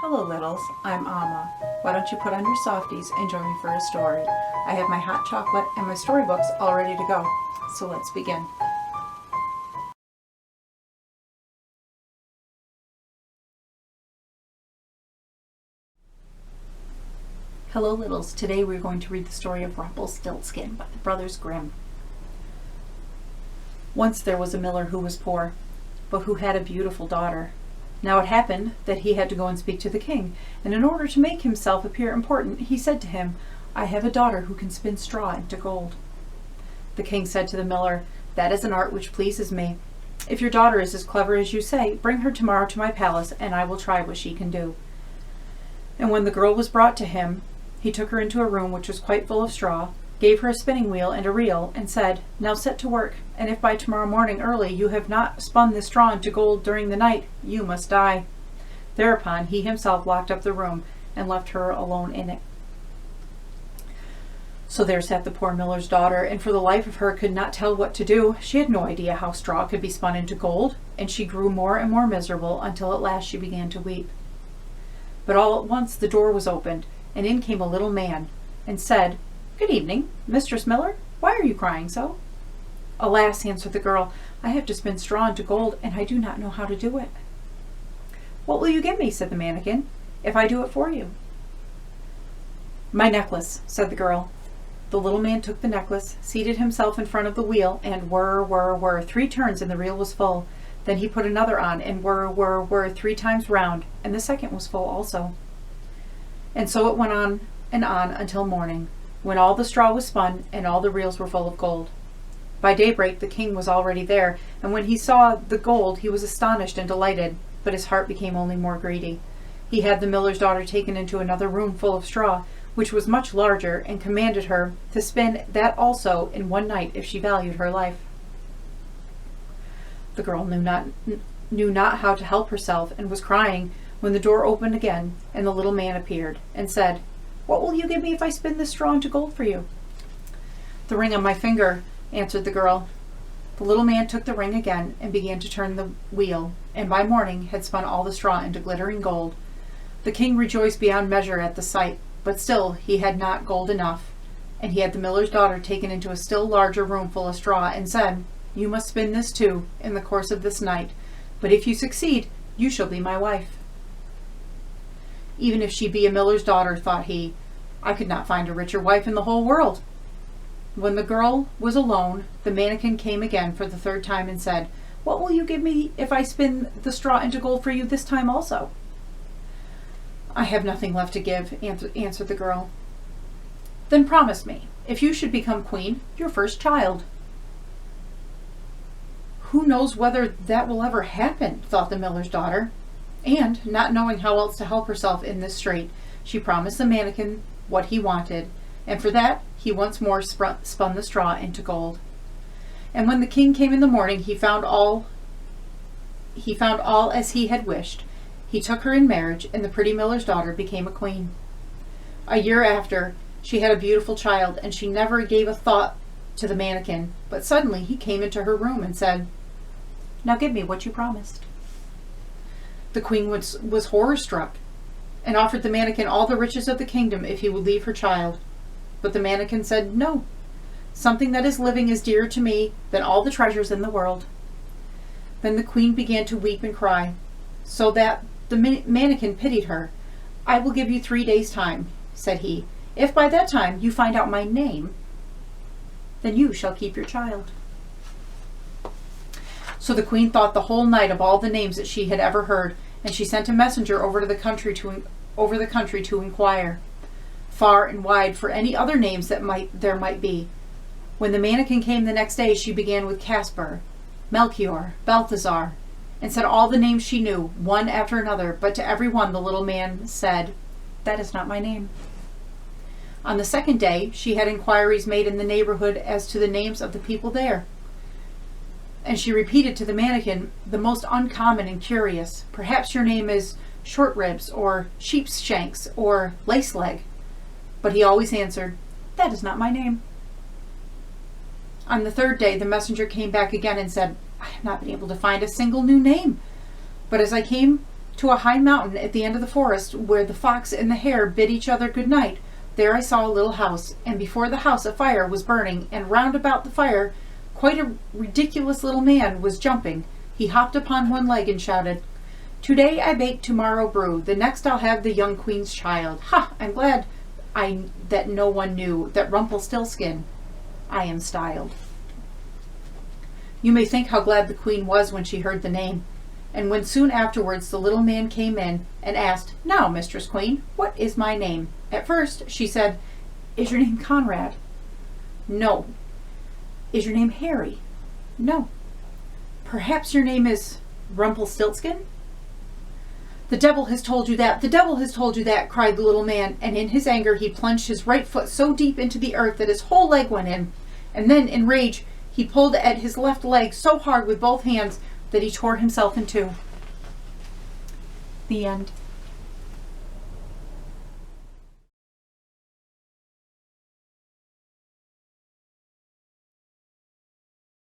Hello littles, I'm Amma. Why don't you put on your softies and join me for a story? I have my hot chocolate and my storybooks all ready to go. So let's begin. Hello littles, today we're going to read the story of Rumpelstiltskin by the Brothers Grimm. Once there was a miller who was poor, but who had a beautiful daughter. Now it happened that he had to go and speak to the king, and in order to make himself appear important, he said to him, "I have a daughter who can spin straw into gold." The king said to the miller, "That is an art which pleases me. If your daughter is as clever as you say, bring her tomorrow to my palace, and I will try what she can do." And when the girl was brought to him, he took her into a room which was quite full of straw, gave her a spinning wheel and a reel, and said, "Now set to work, and if by tomorrow morning early you have not spun this straw into gold during the night, you must die." Thereupon he himself locked up the room and left her alone in it. So there sat the poor miller's daughter, and for the life of her could not tell what to do. She had no idea how straw could be spun into gold, and she grew more and more miserable until at last she began to weep. But all at once the door was opened, and in came a little man, and said, "Good evening, Mistress Miller. Why are you crying so?" "Alas," answered the girl, "I have to spin straw into gold, and I do not know how to do it." "What will you give me," said the mannikin, "if I do it for you?" "My necklace," said the girl. The little man took the necklace, seated himself in front of the wheel, and whir, whir, whir, 3 turns, and the reel was full. Then he put another on, and whir, whir, whir, 3 times round, and the second was full also. And so it went on and on until morning, when all the straw was spun and all the reels were full of gold. By daybreak the king was already there, and when he saw the gold he was astonished and delighted, but his heart became only more greedy. He had the miller's daughter taken into another room full of straw, which was much larger, and commanded her to spin that also in one night if she valued her life. The girl knew not how to help herself, and was crying, when the door opened again, and the little man appeared, and said, "What will you give me if I spin this straw into gold for you?" "The ring on my finger," answered the girl. The little man took the ring again, and began to turn the wheel, and by morning had spun all the straw into glittering gold. The king rejoiced beyond measure at the sight, but still he had not gold enough, and he had the miller's daughter taken into a still larger room full of straw, and said, "You must spin this too, in the course of this night, but if you succeed, you shall be my wife." "Even if she be a miller's daughter," thought he, "I could not find a richer wife in the whole world." When the girl was alone, the mannikin came again for the 3rd time and said, "What will you give me if I spin the straw into gold for you this time also?" "I have nothing left to give," answered the girl. "Then promise me, if you should become queen, your first child." "Who knows whether that will ever happen?" thought the miller's daughter. And, not knowing how else to help herself in this strait, she promised the mannikin what he wanted, and for that he once more spun the straw into gold. And when the king came in the morning, he found all as he had wished. He took her in marriage, and the pretty miller's daughter became a queen. A year after, she had a beautiful child, and she never gave a thought to the mannikin, but suddenly he came into her room and said, "Now give me what you promised." The queen was horror-struck, and offered the mannikin all the riches of the kingdom if he would leave her child. But the mannikin said, "No, something that is living is dearer to me than all the treasures in the world." Then the queen began to weep and cry, so that the mannikin pitied her. "I will give you 3 days' time," said he. "If by that time you find out my name, then you shall keep your child." So the queen thought the whole night of all the names that she had ever heard, and she sent a messenger over the country to inquire far and wide for any other names that there might be. When the mannikin came the next day, she began with Caspar, Melchior, Balthazar, and said all the names she knew, one after another, but to every one the little man said, "That is not my name." On the 2nd day she had inquiries made in the neighborhood as to the names of the people there, and she repeated to the mannikin the most uncommon and curious, "Perhaps your name is Short Ribs, or Sheep's Shanks, or Lace Leg." But he always answered, "That is not my name." On the 3rd day the messenger came back again and said, "I have not been able to find a single new name, but as I came to a high mountain at the end of the forest where the fox and the hare bid each other good night. There I saw a little house, and before the house a fire was burning, and round about the fire quite a ridiculous little man was jumping. He hopped upon one leg and shouted, "Today I bake, tomorrow brew, the next I'll have the young queen's child. Ha! I'm glad that no one knew that Rumpelstiltskin I am styled." You may think how glad the queen was when she heard the name, and when soon afterwards the little man came in and asked, "Now, Mistress Queen, what is my name?" At first she said, "Is your name Conrad?" "No." "Is your name Harry?" "No." "Perhaps your name is Rumpelstiltskin?" "The devil has told you that! The devil has told you that!" cried the little man, and in his anger he plunged his right foot so deep into the earth that his whole leg went in, and then in rage he pulled at his left leg so hard with both hands that he tore himself in two. The end.